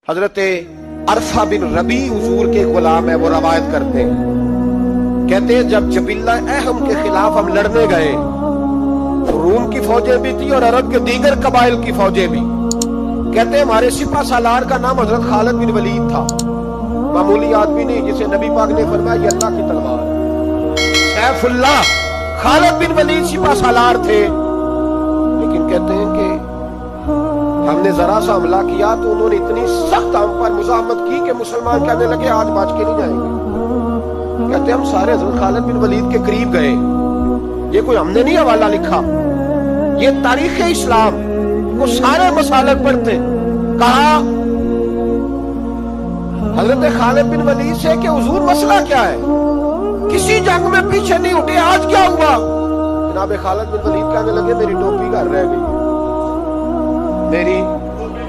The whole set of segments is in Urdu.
حضرت عرفہ بن ربی حضور کے غلام ہے، وہ روایت کرتے ہیں، کہتے ہیں جب جبلہ اہم کے خلاف ہم لڑنے گئے، روم کی فوجیں بھی تھی اور عرب کے دیگر قبائل کی فوجیں بھی، کہتے ہیں ہمارے سپہ سالار کا نام حضرت خالد بن ولید تھا، معمولی آدمی نہیں جسے نبی پاک نے فرمایا یہ اللہ کی تلوار ہے، سیف اللہ خالد بن ولید سپہ سالار تھے، لیکن کہتے ہیں کہ ہم نے ذرا سا حملہ کیا تو انہوں نے اتنی سخت ہم پر مزاحمت کی کہ مسلمان کہنے لگے آج بچ کے نہیں جائیں گے۔ کہتے ہیں ہم سارے حضرت خالد بن ولید کے قریب گئے، یہ کوئی ہم نے نہیں حوالہ لکھا، یہ تاریخ اسلام کو سارے مسالک پڑھتے، کہا حضرت خالد بن ولید سے کہ حضور مسئلہ کیا ہے، کسی جنگ میں پیچھے نہیں اٹھے، آج کیا ہوا؟ جناب خالد بن ولید کہنے لگے میری ٹوپی گھر رہ گئی، میری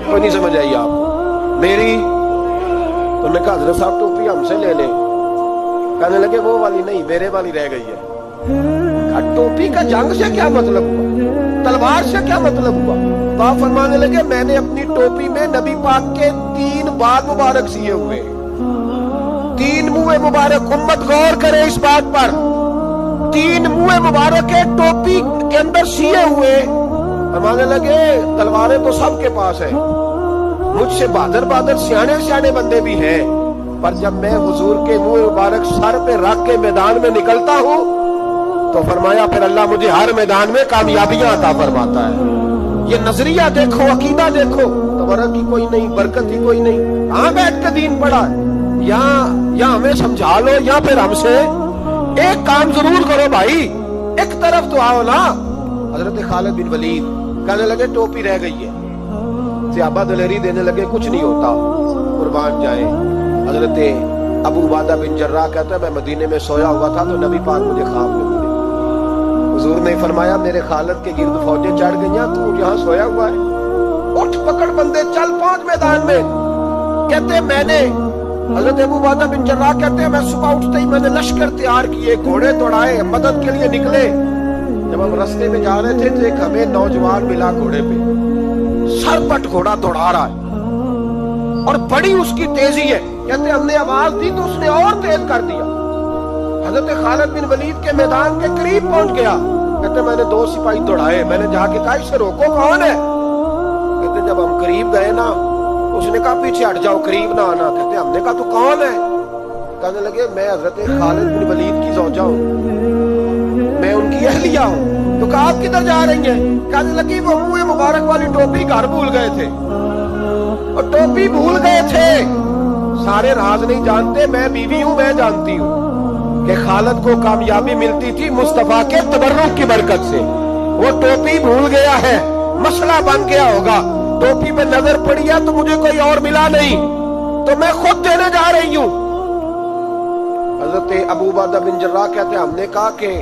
کوئی نہیں سمجھ آئی آپ میری، تو نے کہا حضرت صاحب ٹوپی ہم سے لے لیں، کہنے لگے وہ والی نہیں میرے والی رہ گئی ہے۔ ٹوپی کا جنگ سے کیا مطلب ہوا، تلوار سے کیا مطلب ہوا؟ تو آپ فرمانے لگے میں نے اپنی ٹوپی میں نبی پاک کے 3 بال مبارک سیے ہوئے، 3 منہ مبارک، امت غور کرے اس بات پر، 3 منہ مبارک کے ٹوپی کے اندر سیے ہوئے، فرمانے لگے تلواریں تو سب کے پاس ہیں، مجھ سے بہادر سیانے بندے بھی ہیں، پر جب میں حضور کے منہ مبارک سر پہ رکھ کے میدان میں نکلتا ہوں تو فرمایا پھر اللہ مجھے ہر میدان میں کامیابیاں عطا فرماتا ہے۔ یہ نظریہ دیکھو، عقیدہ دیکھو، تبرک کی کوئی نہیں، برکت کی کوئی نہیں، کہاں بیٹھ کے دین پڑھا، یا ہمیں سمجھا لو یا پھر ہم سے ایک کام ضرور کرو بھائی، ایک طرف تو آؤ نا۔ حضرت خالد بن ولید کہنے لگے ٹوپی رہ گئی ہے، صحابہ دلیری دینے لگے کچھ نہیں ہوتا، قربان جائے۔ حضرت ابو عبیدہ بن جراح کہتا ہے میں مدینے میں سویا ہوا تھا تو نبی پاک مجھے خواب میں ملے، حضور نے فرمایا میرے خالد کے گرد فوجیں چڑھ گئیں، تو یہاں سویا ہوا ہے، اٹھ پکڑ بندے چل پہنچ میدان میں۔ کہتے میں نے، حضرت ابو عبیدہ بن جراح کہتے ہیں میں صبح اٹھتے ہی میں نے لشکر تیار کیے، گھوڑے دوڑائے، مدد کے لیے نکلے، جب ہم رستے میں جا رہے تھے تو ایک ہمیں نوجوان ملا گھوڑے پہ، سر پٹ گھوڑا دوڑا رہا ہے اور بڑی اس کی تیزی ہے، کہتے ہم نے آواز دی تو اس نے اور تیز کر دیا، حضرت خالد بن ولید کے میدان کے قریب پہنچ گیا، کہتے میں نے 2 سپاہی دوڑائے، میں نے جا کے کہا اسے روکو کون ہے، کہتے جب ہم قریب گئے نا اس نے کہا پیچھے ہٹ جاؤ قریب نہ آنا، کہتے ہم نے کہا تو کون ہے، کہنے لگے میں حضرت خالد بن ولید کی زوجہ ہوں، میں ان کی اہلیہ ہوں، تو کہا آپ کدھر جا رہی ہیں، کہنے لگی وہ منہ مبارک والی ٹوپی گھر بھول گئے تھے، اور ٹوپی بھول گئے تھے، سارے راز نہیں جانتے، میں بیوی ہوں میں جانتی ہوں کہ خالد کو کامیابی ملتی تھی مصطفیٰ کے تبرک کی برکت سے، وہ ٹوپی بھول گیا ہے، مسئلہ بن گیا ہوگا، ٹوپی پہ نظر پڑی ہے تو مجھے کوئی اور ملا نہیں تو میں خود دینے جا رہی ہوں۔ حضرت ابو عبیدہ بن جراح کہتے ہیں ہم نے کہا کہ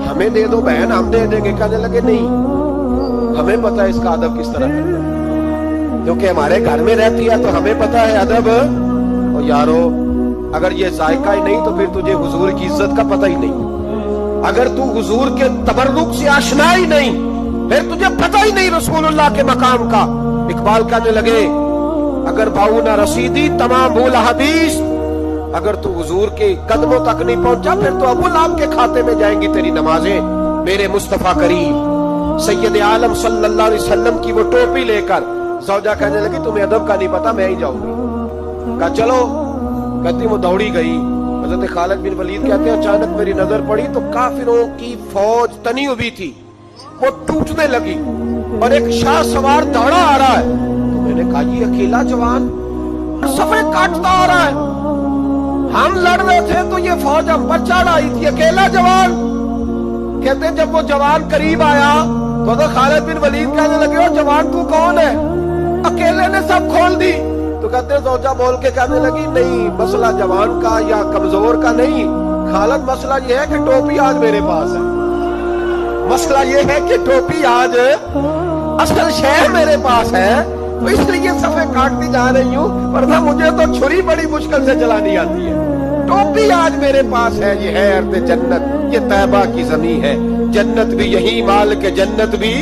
ہمیں دے دو بہن ہم دے دیں گے، کہنے لگے نہیں ہمیں پتہ ہے اس کا ادب کس طرح کرنا ہے، کیونکہ ہمارے گھر میں رہتی ہے تو ہمیں پتہ ہے ادب، اور یارو اگر یہ ذائقہ ہی نہیں تو پھر تجھے حضور کی عزت کا پتہ ہی نہیں، اگر تو حضور کے تبرک سے آشنا ہی نہیں پھر تجھے پتہ ہی نہیں رسول اللہ کے مقام کا۔ اقبال کہنے لگے اگر بھاؤ نہ رسیدی تمام بھول حدیث، اگر تو حضور کے قدموں تک نہیں پہنچا پھر تو ابو لہب کے کھاتے میں جائیں گی تیری نمازیں۔ میرے مصطفیٰ کریم سید عالم صلی اللہ علیہ وسلم کی وہ ٹوپی لے کر زوجہ کہنے لگی تمہیں ادب کا نہیں پتا میں ہی جاؤں گی، کہا چلو، کہتی وہ دوڑی گئی۔ حضرت خالد بن ولید کہتے ہیں اچانک میری نظر پڑی تو کافروں کی فوج تنی ہوئی تھی، وہ ٹوٹنے لگی اور ایک شاہ سوار دوڑا آ رہا ہے، تو میں نے کہا یہ اکیلا جوان صفے کاٹتا آ رہا ہے، ہم لڑ رہے تھے تو یہ فوج ہم پر چڑھ آئی تھی، اکیلا جوان۔ کہتے ہیں جب وہ جوان قریب آیا تو حضرت خالد بن ولید کہنے لگے او جوان تو کون ہے، اکیلے نے سب کھول دی، تو کہتے ہیں زوجہ بول کے کہنے لگی نہیں مسئلہ جوان کا یا کمزور کا نہیں، خالد مسئلہ یہ ہے کہ ٹوپی آج میرے پاس ہے، مسئلہ یہ ہے کہ ٹوپی آج اصل شے میرے پاس ہے، تو اس لیے صفے کاٹتی جا رہی ہوں، ورنہ مجھے تو چھری بڑی مشکل سے چلانی آتی ہے، ٹوپی آج میرے پاس ہے، یہ ہے ارض جنت، یہ طیبہ کی زمین ہے، جنت بھی یہی، مال کے جنت بھی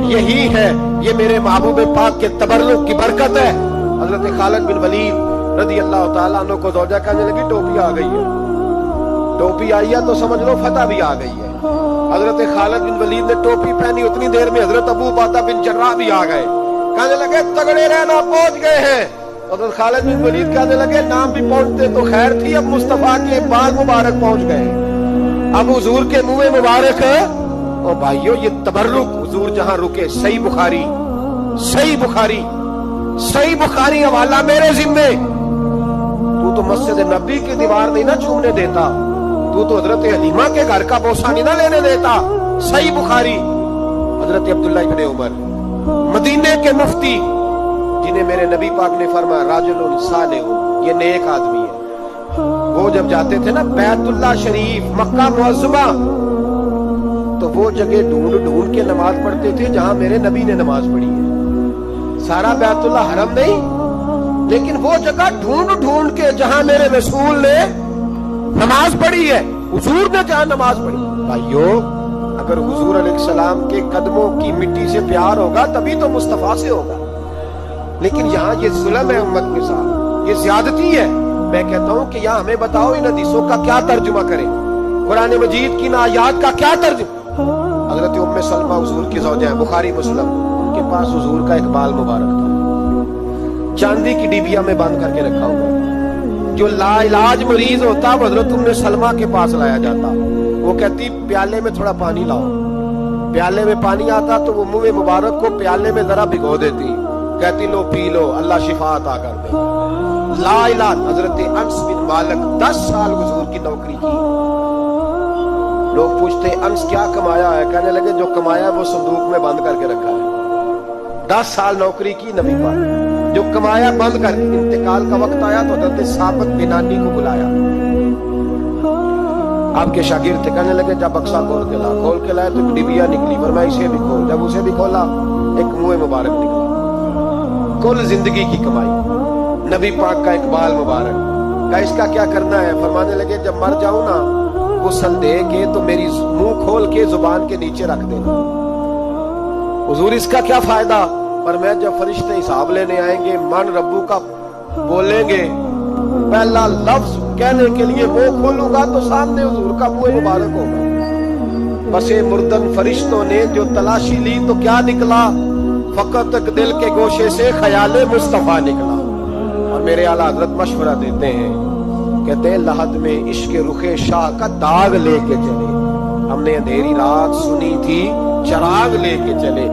یہی ہے، یہ میرے محبوب پاک کے تبرک کی برکت ہے، حضرت خالد بن ولید رضی اللہ تعالیٰ عنہ کو زوجہ کہنے لگی ٹوپی آ گئی ہے. ٹوپی آئی ہے تو سمجھ لو فتح بھی آ گئی ہے. حضرت خالد بن ولید نے ٹوپی پہنی, اتنی دیر میں حضرت ابو عبیدہ بن جراح بھی آ گئے. کہنے لگے تگڑے رہنا, پہنچ گئے ہیں. حضرت خالد بن ولید کہنے لگے نام بھی پہنچتے تو خیر تھی, اب مصطفیٰ کے بال مبارک پہنچ گئے, اب حضور کے منہ مبارک. اور بھائیو یہ تبرک حضور جہاں رکے, صحیح بخاری, صحیح بخاری, صحیح بخاری حوالہ میرے ذمے. تو مسجد نبی کی دیوار نہیں نہ چھونے دیتا, تو حضرت حلیمہ کے گھر کا بوسہ نہیں نہ لینے دیتا. صحیح بخاری. حضرت عبداللہ ابن عمر مدینے کے مفتی, جنہیں میرے نبی پاک نے فرمایا راجل صالح, یہ نیک آدمی ہے. وہ جب جاتے تھے نا بیت اللہ شریف مکہ معظمہ, تو وہ جگہ ڈھونڈ ڈھونڈ کے نماز پڑھتے تھے جہاں میرے نبی نے نماز پڑھی ہے. سارا بیت اللہ حرم نہیں, لیکن وہ جگہ ڈھونڈ ڈھونڈ کے جہاں میرے رسول نے نماز پڑھی ہے, حضور نے جہاں نماز پڑھی. بھائیو اگر حضور علیہ السلام کے قدموں کی مٹی سے پیار ہوگا تبھی تو مصطفیٰ سے ہوگا. لیکن یہاں یہ ظلم ہے امت کے ساتھ, یہ زیادتی ہے. میں کہتا ہوں کہ یہاں ہمیں بتاؤ ان حدیثوں کا کیا ترجمہ کریں, قرآن مجید کی ان آیات کا کیا ترجمہ. حضرت ام سلمہ حضور کی زوجہ ہیں, بخاری مسلم, ان کے پاس حضور کا ایک بال مبارک تھا, چاندی کی ڈیبیا میں بند کر کے رکھا ہوا. جو لا علاج مریض ہوتا وہ حضرت ام سلمہ کے پاس لایا جاتا. وہ کہتی پیالے میں تھوڑا پانی لاؤ. پیالے میں پانی آتا تو وہ منہ مبارک کو پیالے میں ذرا بھگو دیتی, کہتی لو پی لو, اللہ شفا عطا کر دے. لا علاج. حضرت انس بن مالک 10 سال حضور کی نوکری کی. لوگ پوچھتے انس کیا کمایا ہے, کہنے لگے جو کمایا ہے وہ صندوق میں بند کر کے رکھا ہے. 10 سال نوکری کی نبی پاک, جو کمایا بند کر. انتقال کا وقت آیا تو حضرت ثابت بنانی کو بلایا. آپ کے شاگرد تھے, کہنے لگے جب بکسا کھول کے لائے تو ایک ڈبیا نکلی, فرمایا اسے بھی کھول. جب اسے بھی کھولا ایک منہ مبارک نکلا. کل زندگی کی کمائی, نبی پاک کا اقبال مبارک. کہا اس کا کیا کرنا ہے, فرمانے لگے جب مر جاؤں نا غسل دے کے تو میری منہ کھول کے زبان کے نیچے رکھ دینا. حضور اس کا کیا فائدہ, پر میں جب فرشتے حساب لینے آئیں گے من ربو کا بولیں گے, پہلا لفظ کہنے کے لیے منہ کھولوں گا تو سامنے حضور کا منہ مبارک ہوگا. بس مردن فرشتوں نے جو تلاشی لی تو کیا نکلا, فقط دل کے گوشے سے خیال مصطفیٰ نکلا. اور میرے اعلیٰ حضرت مشورہ دیتے ہیں, کہتے ہیں لحد میں عشق رخ شاہ کا داغ لے کے چلے, ہم نے اندھیری رات سنی تھی چراغ لے کے چلے.